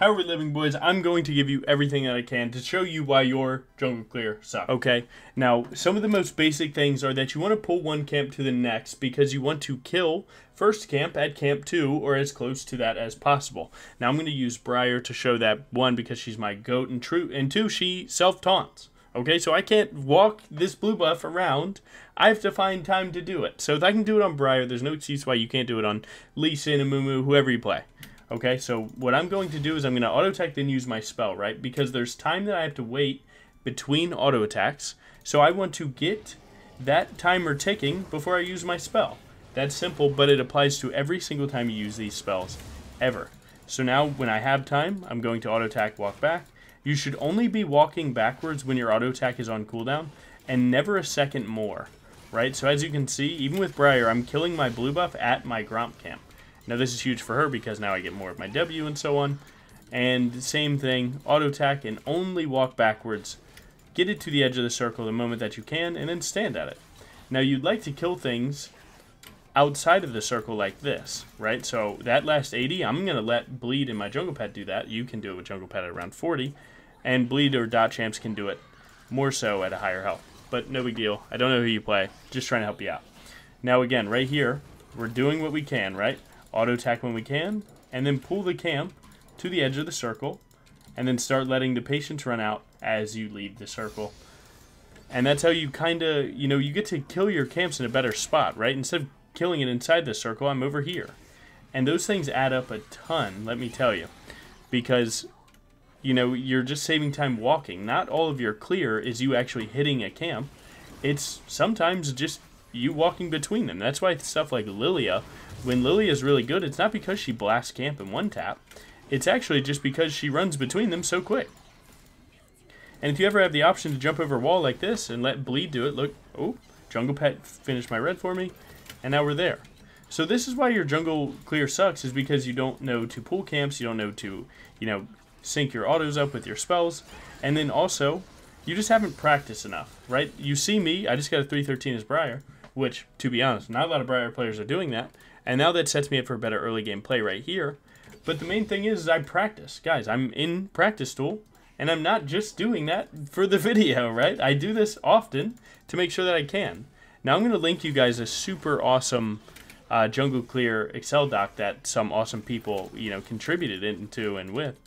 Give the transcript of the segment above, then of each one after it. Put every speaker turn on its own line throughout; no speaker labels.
How are we living, boys? I'm going to give you everything that I can to show you why your jungle clear sucks. Okay, now some of the most basic things are that you want to pull one camp to the next because you want to kill first camp at camp 2 or as close to that as possible. Now I'm going to use Briar to show that, one, because she's my goat, and two, she self-taunts. Okay, so I can't walk this blue buff around. I have to find time to do it. So if I can do it on Briar, there's no excuse why you can't do it on Lee Sin and Amumu, whoever you play. Okay, so what I'm going to do is I'm going to auto-attack then use my spell, right? Because there's time that I have to wait between auto-attacks. So I want to get that timer ticking before I use my spell. That's simple, but it applies to every single time you use these spells, ever. So now when I have time, I'm going to auto-attack, walk back. You should only be walking backwards when your auto-attack is on cooldown, and never a second more, right? So as you can see, even with Briar, I'm killing my blue buff at my Gromp camp. Now this is huge for her because now I get more of my W and so on. And same thing, auto attack and only walk backwards. Get it to the edge of the circle the moment that you can and then stand at it. Now you'd like to kill things outside of the circle like this, right? So that last 80, I'm going to let Bleed and my Jungle Pet do that. You can do it with Jungle Pet at around 40. And Bleed or Dot Champs can do it more so at a higher health. But no big deal. I don't know who you play. Just trying to help you out. Now again, right here, we're doing what we can, right? Auto attack when we can, and then pull the camp to the edge of the circle, and then start letting the patience run out as you leave the circle. And that's how you kind of, you get to kill your camps in a better spot, right? Instead of killing it inside the circle, I'm over here. And those things add up a ton, let me tell you. Because, you're just saving time walking. Not all of your clear is you actually hitting a camp. It's sometimes just you walking between them. That's why stuff like Lilia, when Lilia is really good, it's not because she blasts camp in one tap. It's actually just because she runs between them so quick. And if you ever have the option to jump over a wall like this and let Bleed do it, look, oh, Jungle Pet finished my red for me, and now we're there. So this is why your jungle clear sucks, is because you don't know to pull camps, you don't know to, sync your autos up with your spells, and then also, you just haven't practiced enough, right? You see me, I just got a 313 as Briar, which, to be honest, not a lot of Briar players are doing that. And now that sets me up for better early game play right here. But the main thing is I practice. Guys, I'm in practice tool, and I'm not just doing that for the video, right? I do this often to make sure that I can. Now I'm going to link you guys a super awesome Jungle Clear Excel doc that some awesome people, contributed into and with.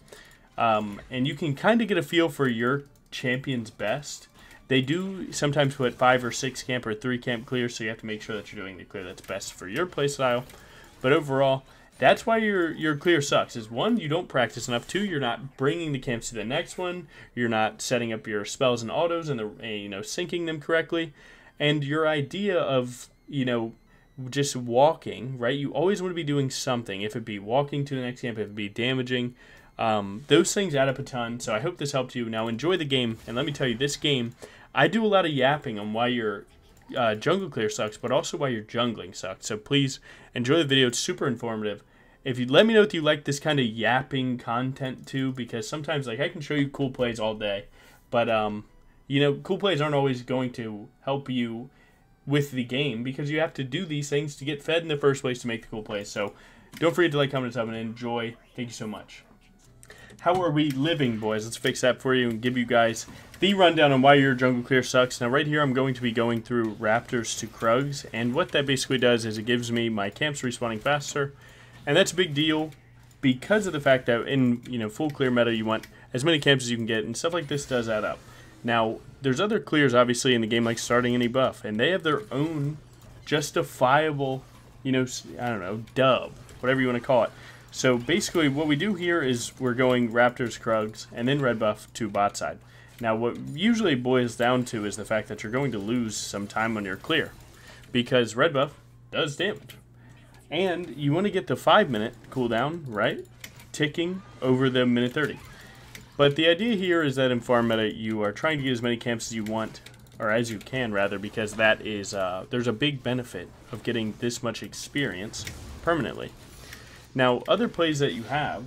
And you can kind of get a feel for your champion's best. They do sometimes put 5 or 6 camp or 3 camp clears, so you have to make sure that you're doing the clear that's best for your playstyle. But overall, that's why your clear sucks. Is 1, you don't practice enough. 2, you're not bringing the camps to the next one. You're not setting up your spells and autos and syncing them correctly. And your idea of just walking, right? You always want to be doing something. If it be walking to the next camp, if it be damaging. Those things add up a ton, so I hope this helped you. Now enjoy the game, and let me tell you, this game, I do a lot of yapping on why your jungle clear sucks, but also why your jungling sucks. So please enjoy the video. It's super informative. If you let me know if you like this kind of yapping content too, because sometimes I can show you cool plays all day, but cool plays aren't always going to help you with the game because you have to do these things to get fed in the first place to make the cool plays. So don't forget to like, comment, and sub, and enjoy. Thank you so much. How are we living, boys? Let's fix that for you and give you guys the rundown on why your jungle clear sucks. Now, right here, I'm going to be going through Raptors to Krugs, and what that basically does is it gives me my camps respawning faster, and that's a big deal because of the fact that in full clear meta, you want as many camps as you can get, and stuff like this does add up. Now, there's other clears, obviously, in the game, like starting any buff, and they have their own justifiable, I don't know, dub, whatever you want to call it. So basically what we do here is we're going Raptors, Krugs, and then red buff to bot side. Now what usually boils down to is the fact that you're going to lose some time on your clear because red buff does damage. And you want to get the 5-minute cooldown, right? Ticking over the minute 30. But the idea here is that in farm meta you are trying to get as many camps as you want, or as you can rather, because that is there's a big benefit of getting this much experience permanently. Now, other plays that you have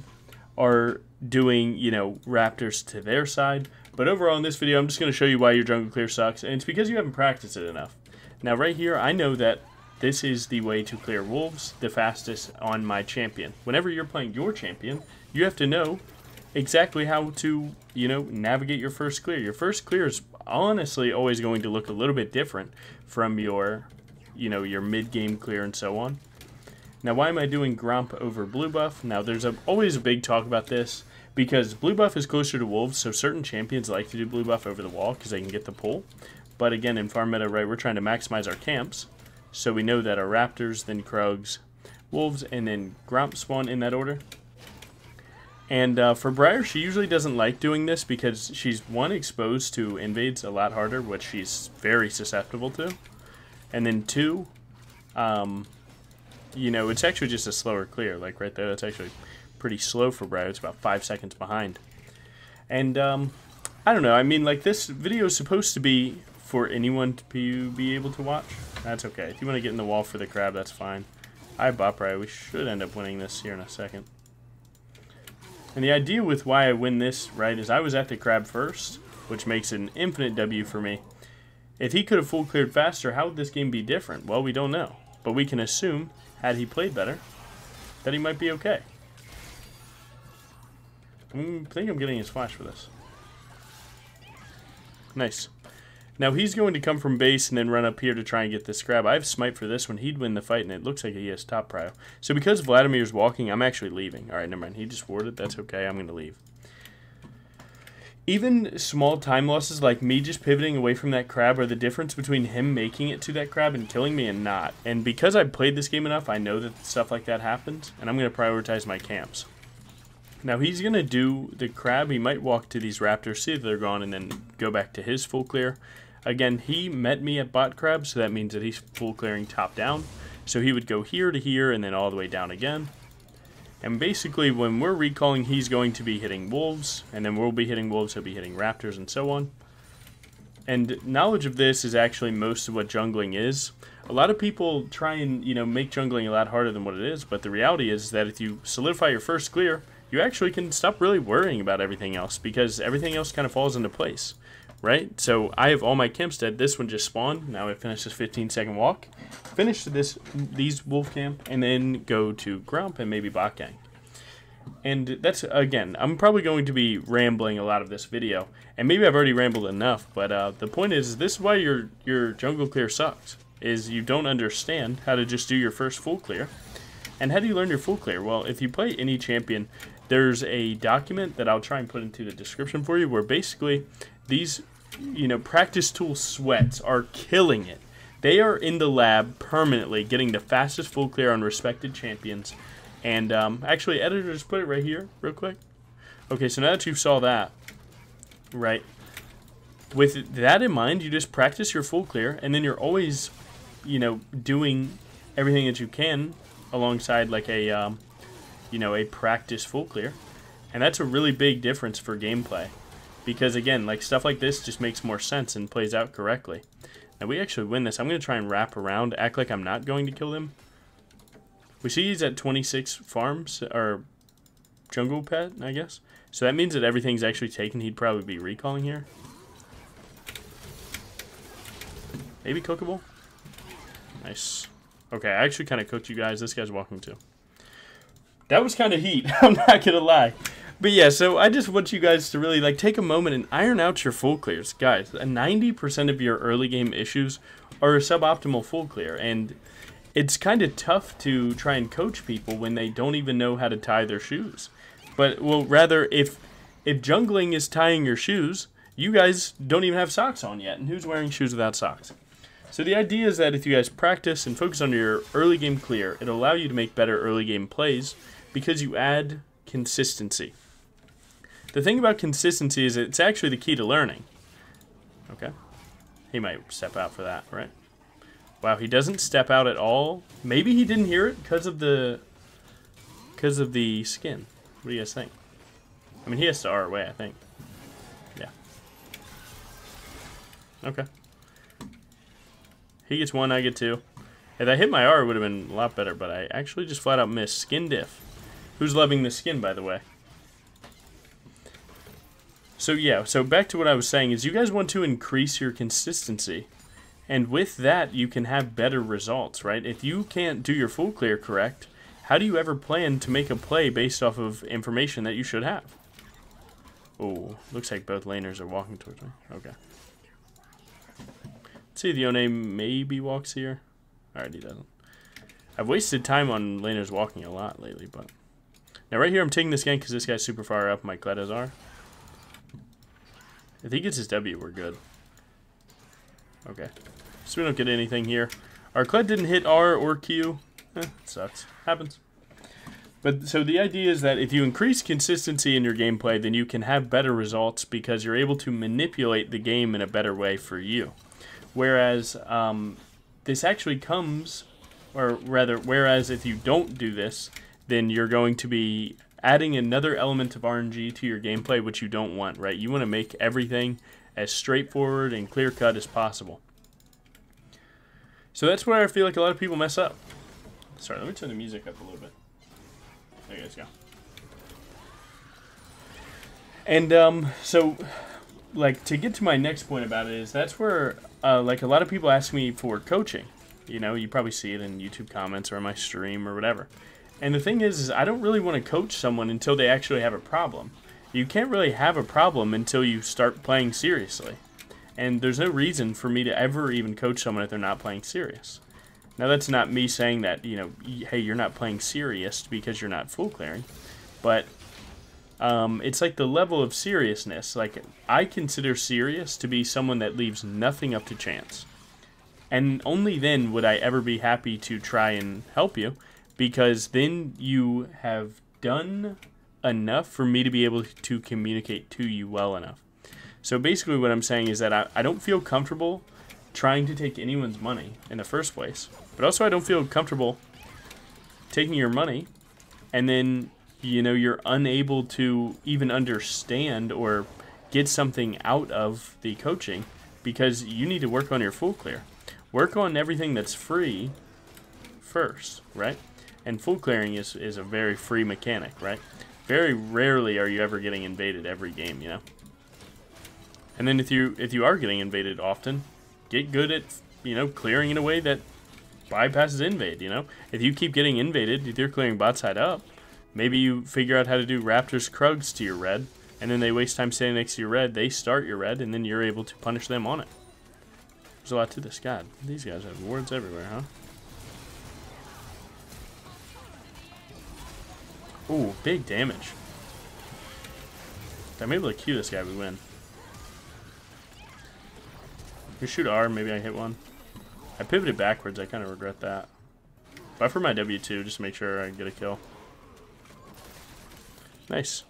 are doing, Raptors to their side. But overall in this video, I'm just going to show you why your jungle clear sucks. And it's because you haven't practiced it enough. Now, right here, I know that this is the way to clear wolves the fastest on my champion. Whenever you're playing your champion, you have to know exactly how to, you know, navigate your first clear. Your first clear is honestly always going to look a little bit different from your, you know, your mid-game clear and so on. Now, why am I doing Gromp over Blue Buff? Now, there's always a big talk about this because Blue Buff is closer to Wolves, so certain champions like to do Blue Buff over the wall because they can get the pull. But again, in farm meta, right, we're trying to maximize our camps, so we know that our Raptors, then Krugs, Wolves, and then Gromp spawn in that order. And for Briar, she usually doesn't like doing this because she's, one, exposed to invades a lot harder, which she's very susceptible to. And then two, you know, it's actually just a slower clear. Like right there, that's actually pretty slow for Briar. It's about 5 seconds behind. And I don't know. I mean, like, this video is supposed to be for anyone to be able to watch. That's okay. If you want to get in the wall for the crab, that's fine. I have bot Briar. We should end up winning this here in a second. And the idea with why I win this, right, is I was at the crab first, which makes it an infinite W for me. If he could have full cleared faster, how would this game be different? Well, we don't know. But we can assume, had he played better, that he might be okay. I think I'm getting his flash for this. Nice. Now he's going to come from base and then run up here to try and get this grab. I have smite for this one. He'd win the fight, and it looks like he has top prio. So because Vladimir's walking, I'm actually leaving. Alright, never mind. He just warded. That's okay. I'm going to leave. Even small time losses like me just pivoting away from that crab are the difference between him making it to that crab and killing me and not. And because I've played this game enough, I know that stuff like that happens, and I'm going to prioritize my camps. Now he's going to do the crab. He might walk to these raptors, see if they're gone, and then go back to his full clear. Again, he met me at bot crab, so that means that he's full clearing top down. So he would go here to here and then all the way down again. And basically, when we're recalling, he's going to be hitting wolves, and then we'll be hitting wolves, he'll be hitting raptors, and so on. And knowledge of this is actually most of what jungling is. A lot of people try and, you know, make jungling a lot harder than what it is, but the reality is that if you solidify your first clear, you actually can stop really worrying about everything else, because everything else kind of falls into place. Right? So I have all my camps dead. This one just spawned. Now I finished this 15-second walk. Finish these wolf camp, and then go to Gromp and maybe bot gang. And that's, again, I'm probably going to be rambling a lot of this video. And maybe I've already rambled enough, but the point is, this is why your jungle clear sucks. Is you don't understand how to just do your first full clear. And how do you learn your full clear? Well, if you play any champion, there's a document that I'll try and put into the description for you where basically these, you know, practice tool sweats are killing it. They are in the lab permanently getting the fastest full clear on respected champions. And actually, editor, just put it right here real quick. Okay, so now that you saw that, right, with that in mind, you just practice your full clear, and then you're always, you know, doing everything that you can alongside like a, you know, a practice full clear. And that's a really big difference for gameplay. Because, again, like stuff like this just makes more sense and plays out correctly. Now, we actually win this. I'm going to try and wrap around, act like I'm not going to kill them. We see he's at 26 farms, or jungle pet, I guess. So that means that everything's actually taken. He'd probably be recalling here. Maybe cookable? Nice. Okay, I actually kind of cooked you guys. This guy's walking too. That was kind of heat. I'm not going to lie. But yeah, so I just want you guys to really like take a moment and iron out your full clears. Guys, 90% of your early game issues are a suboptimal full clear. And it's kind of tough to try and coach people when they don't even know how to tie their shoes. But, well, rather, if jungling is tying your shoes, you guys don't even have socks on yet. And who's wearing shoes without socks? So the idea is that if you guys practice and focus on your early game clear, it'll allow you to make better early game plays because you add consistency. The thing about consistency is it's actually the key to learning. Okay. He might step out for that, right? Wow, he doesn't step out at all. Maybe he didn't hear it because of the skin. What do you guys think? I mean, he has to R away, I think. Yeah. Okay. He gets one, I get two. If I hit my R, it would have been a lot better, but I actually just flat out missed. Skin diff. Who's loving the skin, by the way? So yeah, so back to what I was saying is you guys want to increase your consistency. And with that, you can have better results, right? If you can't do your full clear correct, how do you ever plan to make a play based off of information that you should have? Oh, looks like both laners are walking towards me. Okay. Let's see if Yone maybe walks here. Alright, he doesn't. I've wasted time on laners walking a lot lately, but... Now right here I'm taking this gank because this guy's super far up, my Kletas are. If he gets his W, we're good. Okay. So we don't get anything here. Our Kled didn't hit R or Q. Sucks. Happens. But so the idea is that if you increase consistency in your gameplay, then you can have better results because you're able to manipulate the game in a better way for you. Whereas this actually comes, or rather, whereas if you don't do this, then you're going to be adding another element of RNG to your gameplay, which you don't want, right? You want to make everything as straightforward and clear-cut as possible. So that's where I feel like a lot of people mess up. Sorry, let me turn the music up a little bit. There you guys go. And so, like, to get to my next point about it is that's where, like, a lot of people ask me for coaching. You know, you probably see it in YouTube comments or in my stream or whatever. And the thing is I don't really want to coach someone until they actually have a problem. You can't really have a problem until you start playing seriously. And there's no reason for me to ever even coach someone if they're not playing serious. Now, that's not me saying that, you know, hey, you're not playing serious because you're not full clearing. But it's like the level of seriousness. Like, I consider serious to be someone that leaves nothing up to chance. And only then would I ever be happy to try and help you, because then you have done enough for me to be able to communicate to you well enough. So basically what I'm saying is that I don't feel comfortable trying to take anyone's money in the first place. But also I don't feel comfortable taking your money and then, you know, you're unable to even understand or get something out of the coaching because you need to work on your full clear. Work on everything that's free first, right? And full clearing is a very free mechanic, right? Very rarely are you ever getting invaded every game, you know? And then if you are getting invaded often, get good at, you know, clearing in a way that bypasses invade, you know? If you keep getting invaded, if you're clearing bot side up, maybe you figure out how to do Raptors Krugs to your red, and then they waste time standing next to your red, they start your red, and then you're able to punish them on it. There's a lot to this. God, these guys have wards everywhere, huh? Ooh, big damage. If I'm able to Q this guy, we win. We shoot R, maybe I hit one. I pivoted backwards, I kind of regret that. Buffer my W2 just to make sure I get a kill. Nice.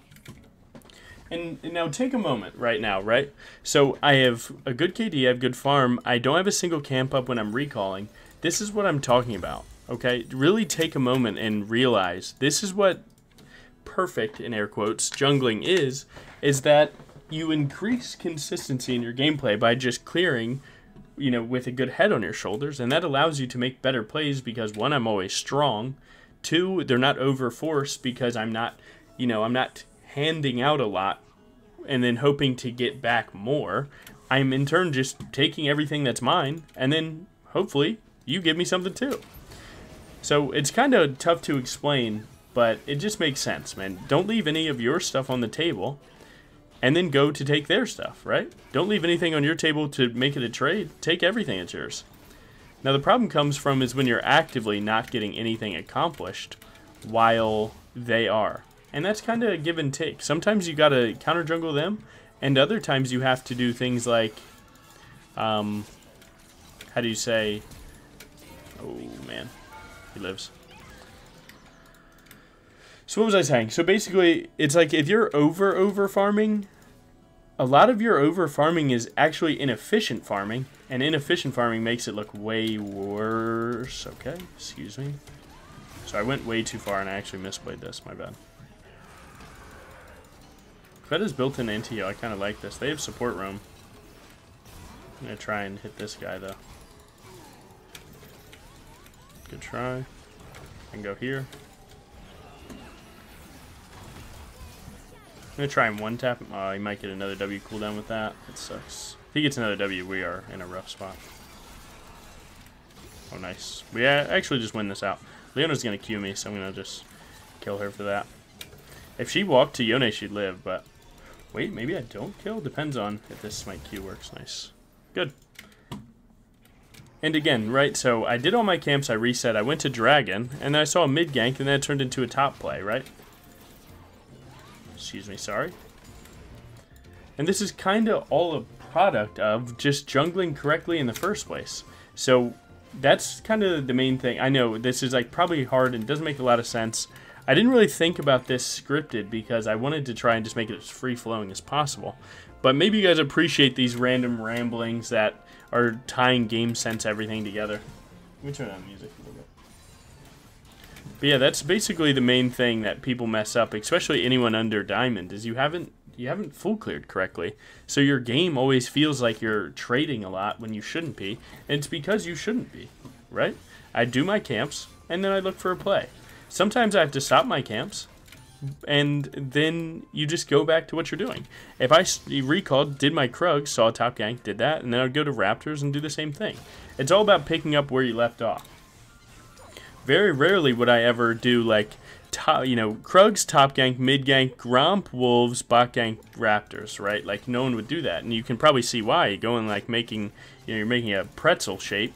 And now take a moment right now, right? So I have a good KD, I have good farm. I don't have a single camp up when I'm recalling. This is what I'm talking about, okay? Really take a moment and realize this is what perfect, in air quotes, jungling is that you increase consistency in your gameplay by just clearing, you know, with a good head on your shoulders, and that allows you to make better plays because, one, I'm always strong, two, they're not overforced because I'm not, you know, I'm not handing out a lot and then hoping to get back more. I'm in turn just taking everything that's mine, and then hopefully you give me something too. So it's kind of tough to explain, but it just makes sense, man. Don't leave any of your stuff on the table and then go to take their stuff, right? Don't leave anything on your table to make it a trade. Take everything that's yours. Now the problem comes from is when you're actively not getting anything accomplished while they are. And that's kind of a give and take. Sometimes you gotta counter jungle them, and other times you have to do things like, how do you say, oh man, he lives. So what was I saying? So basically, it's like if you're over farming, a lot of your over farming is actually inefficient farming, and inefficient farming makes it look way worse. Okay, excuse me. So I went way too far and I actually misplayed this, my bad. Kled is built in anti-heal, I kind of like this. They have support roam. I'm going to try and hit this guy though. Good try. I can go here. I'm going to try and one-tap him. Oh, he might get another W cooldown with that. It sucks. If he gets another W, we are in a rough spot. Oh, nice. We actually just win this out. Leona's going to Q me, so I'm going to just kill her for that. If she walked to Yone, she'd live, but... Wait, maybe I don't kill? Depends on if this smite Q works. Nice. Good. And again, right, so I did all my camps, I reset, I went to Dragon, and then I saw a mid gank, and then it turned into a top play, right? Excuse me, sorry. And this is kind of all a product of just jungling correctly in the first place. So that's kind of the main thing. I know this is like probably hard and doesn't make a lot of sense. I didn't really think about this scripted because I wanted to try and just make it as free-flowing as possible. But maybe you guys appreciate these random ramblings that are tying game sense everything together. Let me turn on music a little bit. But yeah, that's basically the main thing that people mess up, especially anyone under Diamond, is you haven't full cleared correctly. So your game always feels like you're trading a lot when you shouldn't be, and it's because you shouldn't be, right? I do my camps, and then I look for a play. Sometimes I have to stop my camps, and then you just go back to what you're doing. If I recalled, did my Krug, saw a top gank, did that, and then I'd go to Raptors and do the same thing. It's all about picking up where you left off. Very rarely would I ever do like, Krug's top gank, mid gank, Gromp, Wolves, bot gank, Raptors, right? Like no one would do that, and you can probably see why. You go and like making, you're making a pretzel shape.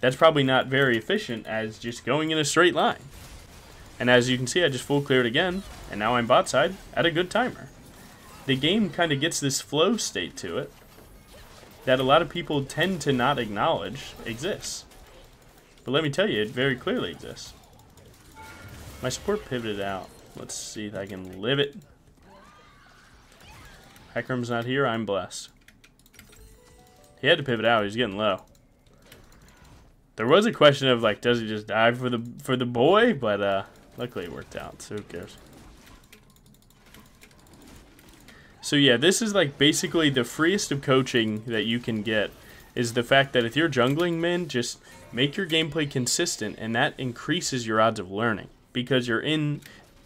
That's probably not very efficient as just going in a straight line. And as you can see, I just full cleared again, and now I'm bot side at a good timer. The game kind of gets this flow state to it that a lot of people tend to not acknowledge exists. But let me tell you, it very clearly exists. My support pivoted out. Let's see if I can live it. Hecarim's not here, I'm blessed. He had to pivot out, he's getting low. There was a question of like, does he just die for the boy? But luckily it worked out, so who cares? So yeah, this is like basically the freest of coaching that you can get, is the fact that if you're jungling min, just make your gameplay consistent, and that increases your odds of learning. Because you're in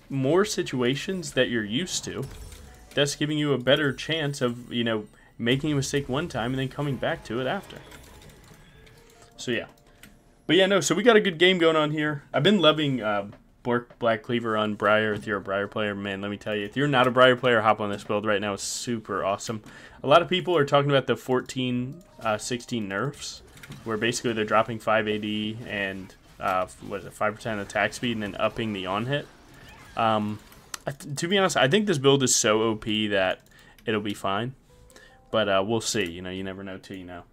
more situations that you're used to, that's giving you a better chance of, making a mistake one time and then coming back to it after. So yeah. But yeah, no, so we got a good game going on here. I've been loving Bork Black Cleaver on Briar. If you're a Briar player, man, let me tell you, if you're not a Briar player, hop on this build right now. It's super awesome. A lot of people are talking about the 14-16 nerfs, where basically they're dropping 5 AD and, 5% attack speed and then upping the on-hit. To be honest, I think this build is so OP that it'll be fine. But we'll see. You never know till you know.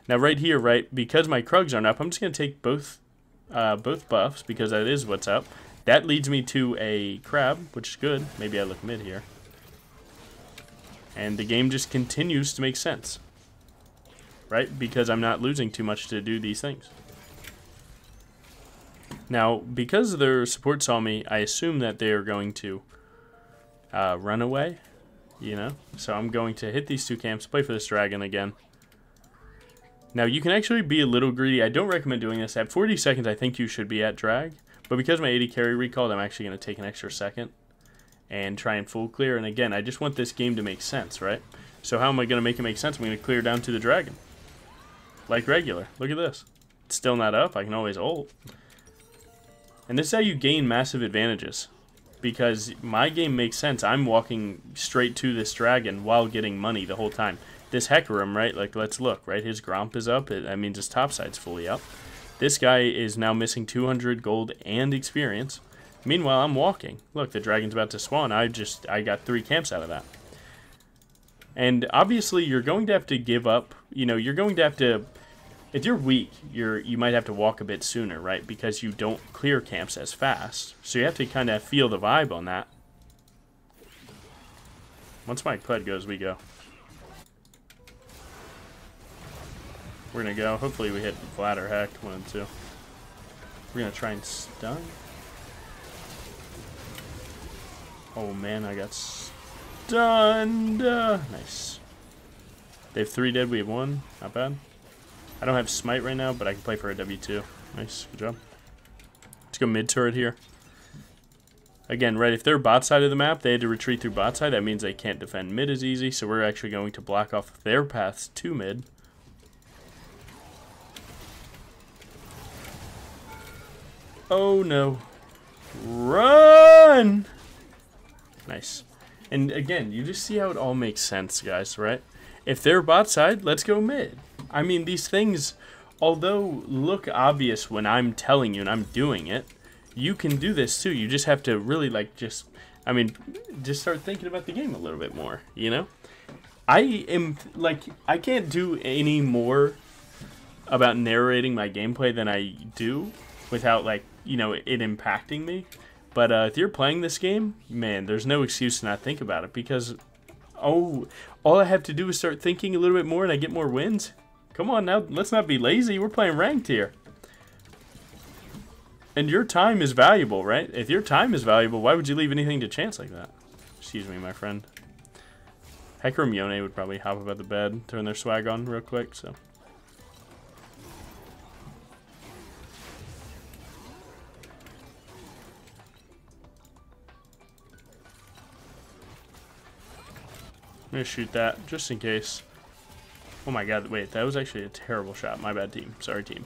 Now right here, right, because my Krugs aren't up, I'm just going to take both buffs because that is what's up. That leads me to a crab, which is good. Maybe I look mid here. And the game just continues to make sense. Right? Because I'm not losing too much to do these things. Now, because their support saw me, I assume that they are going to run away. So I'm going to hit these two camps, play for this dragon again. Now, you can actually be a little greedy. I don't recommend doing this. At 40 seconds, I think you should be at drag. But because my 80 carry recalled, I'm actually going to take an extra second and try and full clear. And again, I just want this game to make sense, right? So how am I going to make it make sense? I'm going to clear down to the dragon. Like regular. Look at this. It's still not up. I can always ult. And this is how you gain massive advantages. Because my game makes sense. I'm walking straight to this dragon while getting money the whole time. This Hecarim, right, like, let's look, right, his Gromp is up, that means his topside's fully up. This guy is now missing 200 gold and experience. Meanwhile, I'm walking. Look, the dragon's about to spawn. I got 3 camps out of that. And obviously, you're going to have to give up, you're going to have to, if you're weak, you might have to walk a bit sooner, right, because you don't clear camps as fast. So you have to kind of feel the vibe on that. Once my Pud goes, we go. We're going to go. Hopefully we hit Vlad or Heck, 1 and 2. We're going to try and stun. Oh man, I got stunned. Nice. They have 3 dead, we have 1. Not bad. I don't have Smite right now, but I can play for a W2. Nice, good job. Let's go mid turret here. Again, right, if they're bot side of the map, they had to retreat through bot side. That means they can't defend mid as easy, so we're actually going to block off their paths to mid. Oh no. Run! Nice. And again, you just see how it all makes sense, guys, right? If they're bot side, let's go mid. I mean, these things, although look obvious when I'm telling you and I'm doing it, you can do this too. You just have to really, like, just start thinking about the game a little bit more, you know? I can't do any more about narrating my gameplay than I do without, like, you know, it impacting me. But if you're playing this game, man, there's no excuse to not think about it, because, oh, all I have to do is start thinking a little bit more and I get more wins. Come on now, let's not be lazy. We're playing ranked here. And your time is valuable, right? If your time is valuable, why would you leave anything to chance like that? Excuse me, my friend. Hecarim Yone would probably hop up at the bed, turn their swag on real quick, so. I'm going to shoot that, just in case. Oh my god, wait, that was actually a terrible shot. My bad, team. Sorry, team.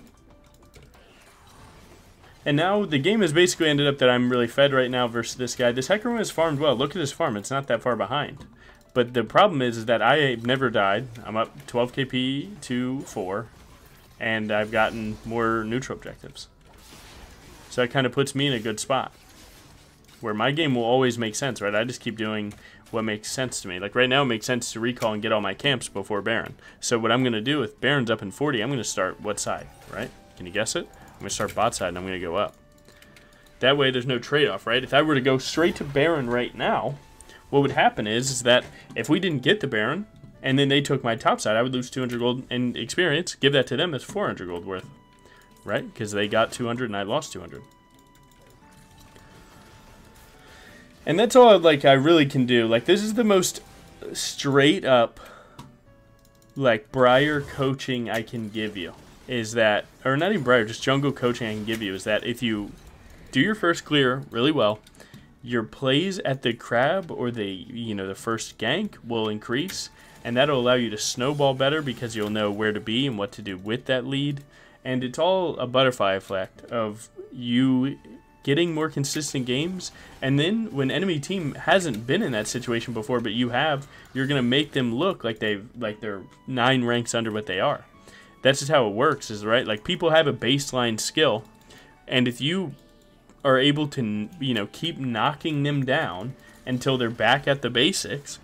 And now the game has basically ended up that I'm really fed right now versus this guy. This Hecarim has farmed well. Look at his farm. It's not that far behind. But the problem is that I've never died. I'm up 12 KP to 4. And I've gotten more neutral objectives. So that kind of puts me in a good spot, where my game will always make sense, right? I just keep doing what makes sense to me. Like right now it makes sense to recall and get all my camps before Baron. So what I'm going to do, if Baron's up in 40, I'm going to start what side, right? Can you guess it? I'm going to start bot side and I'm going to go up. That way there's no trade-off, right? If I were to go straight to Baron right now, what would happen is that if we didn't get the Baron and then they took my top side, I would lose 200 gold and experience. Give that to them, that's 400 gold worth, right? Because they got 200 and I lost 200. And that's all, like, I really can do. Like, this is the most straight up, like, Briar coaching I can give you. Is that, or not even Briar, just jungle coaching I can give you, is that if you do your first clear really well, your plays at the crab or the, you know, the first gank will increase. And that'll allow you to snowball better because you'll know where to be and what to do with that lead. And it's all a butterfly effect of you getting more consistent games, and then when enemy team hasn't been in that situation before, but you have, you're gonna make them look like they're 9 ranks under what they are. That's just how it works, is right? Like, people have a baseline skill, and if you are able to, you know, keep knocking them down until they're back at the basics,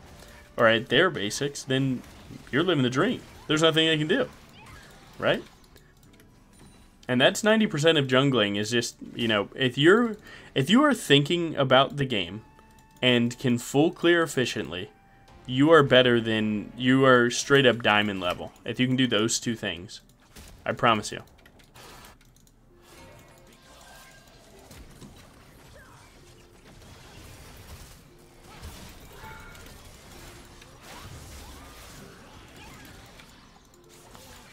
or at their basics, then you're living the dream. There's nothing they can do, right? And that's 90% of jungling, is just, you know, if you are thinking about the game and can full clear efficiently, you are better than, you are straight up diamond level. If you can do those two things, I promise you.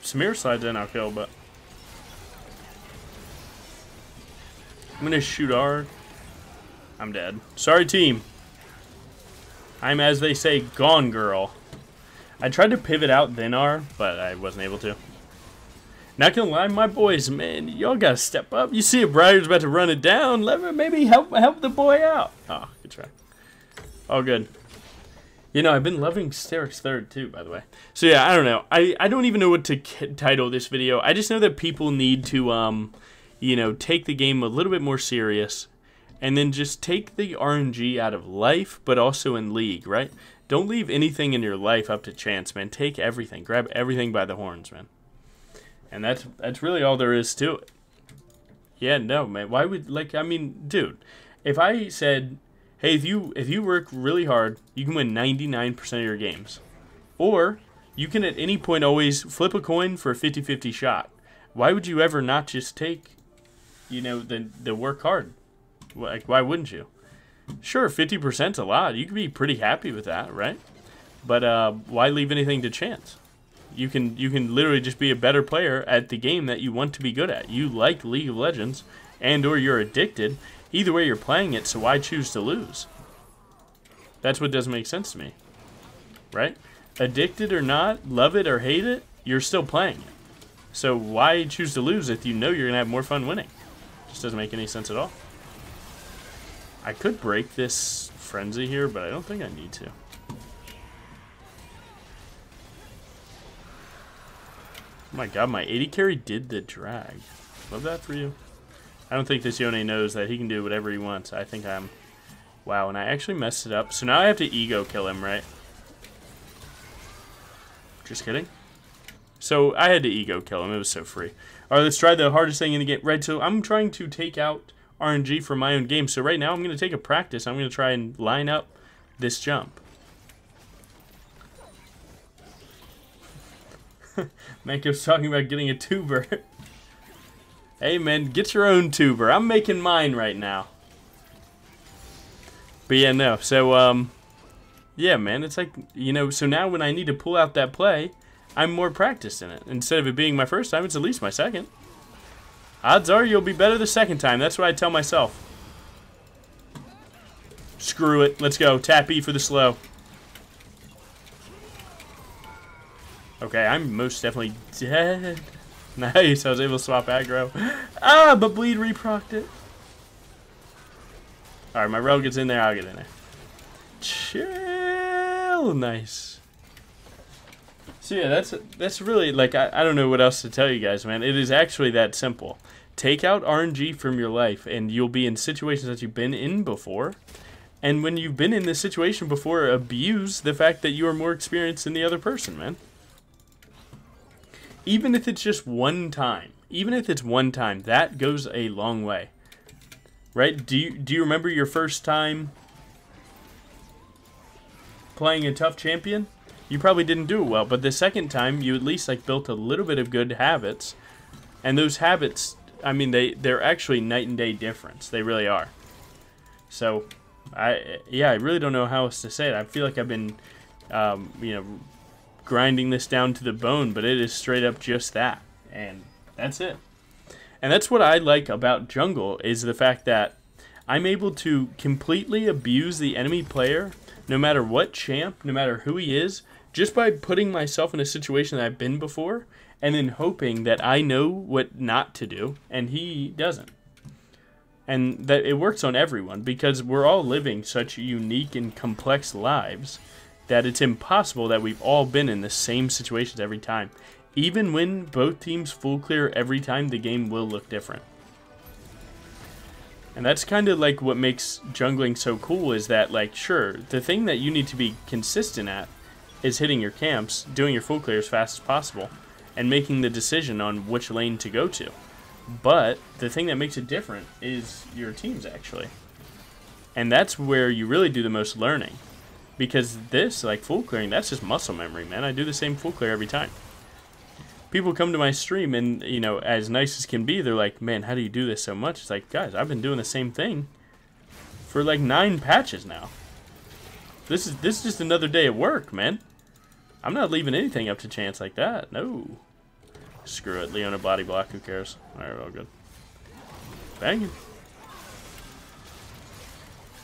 Samir slides in, I'll kill, but I'm going to shoot R. I'm dead. Sorry, team. I'm, as they say, gone, girl. I tried to pivot out then R, but I wasn't able to. Not gonna lie, my boys, man, y'all gotta step up. You see a Briar's about to run it down. Let me maybe help the boy out. Oh, good try. All good. You know, I've been loving Steric's third too, by the way. So yeah, I don't know. I don't even know what to title this video. I just know that people need to you know, take the game a little bit more serious, and then just take the RNG out of life, but also in League, right? Don't leave anything in your life up to chance, man. Take everything. Grab everything by the horns, man. And that's really all there is to it. Yeah, no, man. Why would, like, I mean, dude, if I said, hey, if you work really hard, you can win 99% of your games. Or you can at any point always flip a coin for a 50-50 shot. Why would you ever not just take, you know, the work hard? Like, why wouldn't you? Sure, 50%'s a lot. You could be pretty happy with that, right? But why leave anything to chance? You can literally just be a better player at the game that you want to be good at. You like League of Legends, and or you're addicted. Either way, you're playing it, so why choose to lose? That's what doesn't make sense to me, right? Addicted or not, love it or hate it, you're still playing it. So why choose to lose if you know you're going to have more fun winning? Just doesn't make any sense at all. I could break this frenzy here, but I don't think I need to. Oh my god, my 80 carry did the drag. Love that for you. I don't think this Yone knows that he can do whatever he wants. I think I'm... Wow, and I actually messed it up. So now I have to ego kill him, right? Just kidding. So I had to ego kill him. It was so free. Alright, let's try the hardest thing in the game. Right, so I'm trying to take out RNG from my own game. So right now I'm going to take a practice. I'm going to try and line up this jump. Manko's talking about getting a tuber. Hey man, get your own tuber. I'm making mine right now. But yeah, no. So, yeah, man, it's like, you know, so now when I need to pull out that play, I'm more practiced in it. Instead of it being my first time, it's at least my second. Odds are you'll be better the second time. That's what I tell myself. Screw it. Let's go. Tap E for the slow. Okay, I'm most definitely dead. Nice, I was able to swap aggro. Ah, but bleed reprocced it. Alright, my rel gets in there, I'll get in there. Chill, nice. So yeah, that's really, like, I don't know what else to tell you guys, man. It is actually that simple. Take out RNG from your life, and you'll be in situations that you've been in before. And when you've been in this situation before, abuse the fact that you are more experienced than the other person, man. Even if it's just one time, that goes a long way, right? Do you remember your first time playing a tough champion? You probably didn't do it well, but the second time you at least like built a little bit of good habits, and those habits, I mean, they're actually night and day difference. They really are. So, I really don't know how else to say it. I feel like I've been, you know, grinding this down to the bone, but it is straight up just that, and that's it. And that's what I like about jungle, is the fact that I'm able to completely abuse the enemy player, no matter what champ, no matter who he is, just by putting myself in a situation that I've been before, and then hoping that I know what not to do, and he doesn't. And that it works on everyone, because we're all living such unique and complex lives that it's impossible that we've all been in the same situations every time. Even when both teams full clear every time, the game will look different. And that's kind of like what makes jungling so cool, is that, like, sure, the thing that you need to be consistent at is hitting your camps, doing your full clear as fast as possible, and making the decision on which lane to go to. But the thing that makes it different is your teams, actually. And that's where you really do the most learning. Because this, like full clearing, that's just muscle memory, man. I do the same full clear every time. People come to my stream and, you know, as nice as can be, they're like, man, how do you do this so much? It's like, guys, I've been doing the same thing for like 9 patches now. This is just another day at work, man. I'm not leaving anything up to chance like that. No. Screw it. Leona body block. Who cares? Alright, all good. Banging.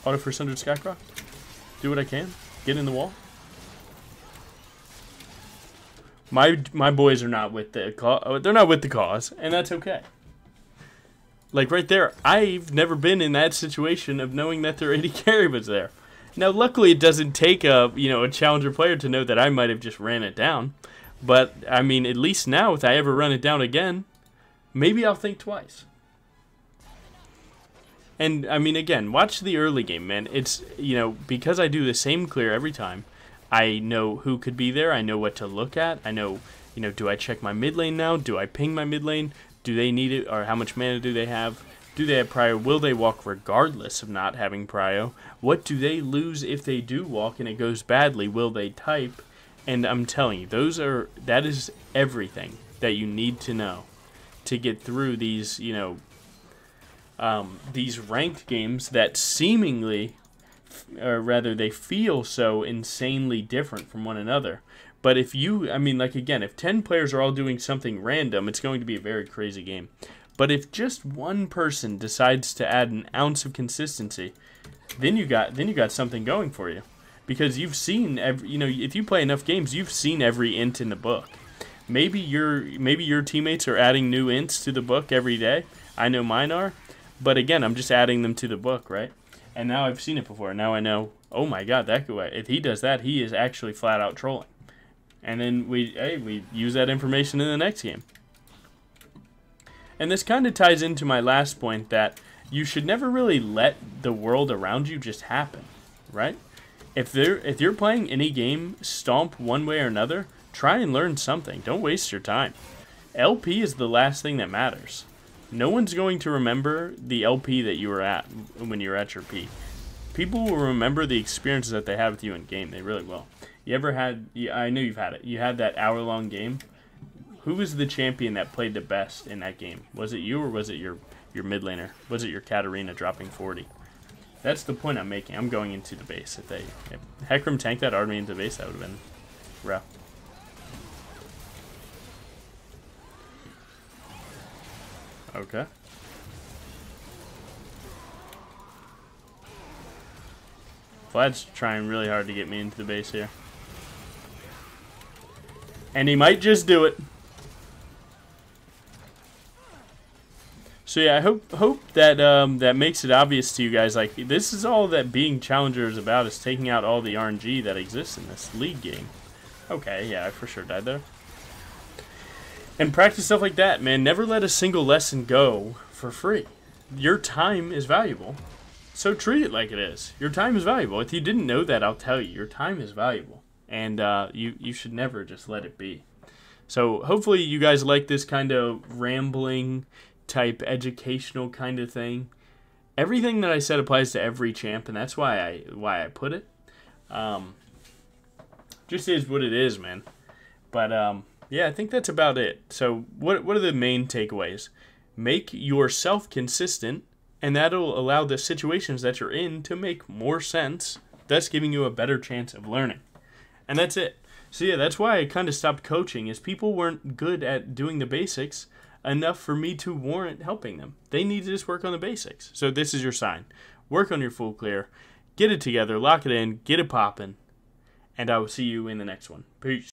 Auto for 100 Skycroc. Do what I can. Get in the wall. My boys are not with the cause. They're not with the cause, and that's okay. Like right there, I've never been in that situation of knowing that their AD carry was there. Now, luckily, it doesn't take a challenger player to know that I might have just ran it down. But I mean, at least now, if I ever run it down again, maybe I'll think twice. And I mean, again, watch the early game, man. It's, because I do the same clear every time, I know who could be there. I know what to look at. I know, do I check my mid lane now? Do I ping my mid lane? Do they need it? Or how much mana do they have? Do they have prio? Will they walk regardless of not having prio? What do they lose if they do walk and it goes badly? Will they type? And I'm telling you, that is everything that you need to know to get through these, these ranked games that seemingly, or rather they feel so insanely different from one another. But if if 10 players are all doing something random, it's going to be a very crazy game. But if just one person decides to add an ounce of consistency, then you got something going for you. Because you've seen if you play enough games, you've seen every int in the book. Maybe your teammates are adding new ints to the book every day. I know mine are. But again, I'm just adding them to the book, right? And now I've seen it before. Now I know, oh my god, that guy, if he does that, he is actually flat out trolling. And then we use that information in the next game. And this kind of ties into my last point that you should never really let the world around you just happen, right? If you're playing any game, stomp one way or another, try and learn something. Don't waste your time. LP is the last thing that matters. No one's going to remember the LP that you were at when you were at your peak. People will remember the experiences that they had with you in game. They really will. You ever had, I know you've had it, you had that hour-long game. Who was the champion that played the best in that game? Was it you or was it your mid laner? Was it your Katarina dropping 40? That's the point I'm making. I'm going into the base. If Hecarim tanked that army into the base, that would have been rough. Okay. Vlad's trying really hard to get me into the base here. And he might just do it. So yeah, I hope that that makes it obvious to you guys. Like, this is all that being Challenger is about, is taking out all the RNG that exists in this league game. Okay, yeah, I for sure died there. And practice stuff like that, man. Never let a single lesson go for free. Your time is valuable. So treat it like it is. Your time is valuable. If you didn't know that, I'll tell you. Your time is valuable. And you should never just let it be. So hopefully you guys like this kind of rambling type educational kind of thing. Everything that I said applies to every champ, and that's why I put it. Just is what it is, man. But yeah, I think that's about it. So what are the main takeaways? Make yourself consistent, and that'll allow the situations that you're in to make more sense, thus giving you a better chance of learning. And that's it. So yeah, that's why I kind of stopped coaching, is people weren't good at doing the basics enough for me to warrant helping them. They need to just work on the basics. So this is your sign. Work on your full clear. Get it together. Lock it in. Get it popping. And I will see you in the next one. Peace.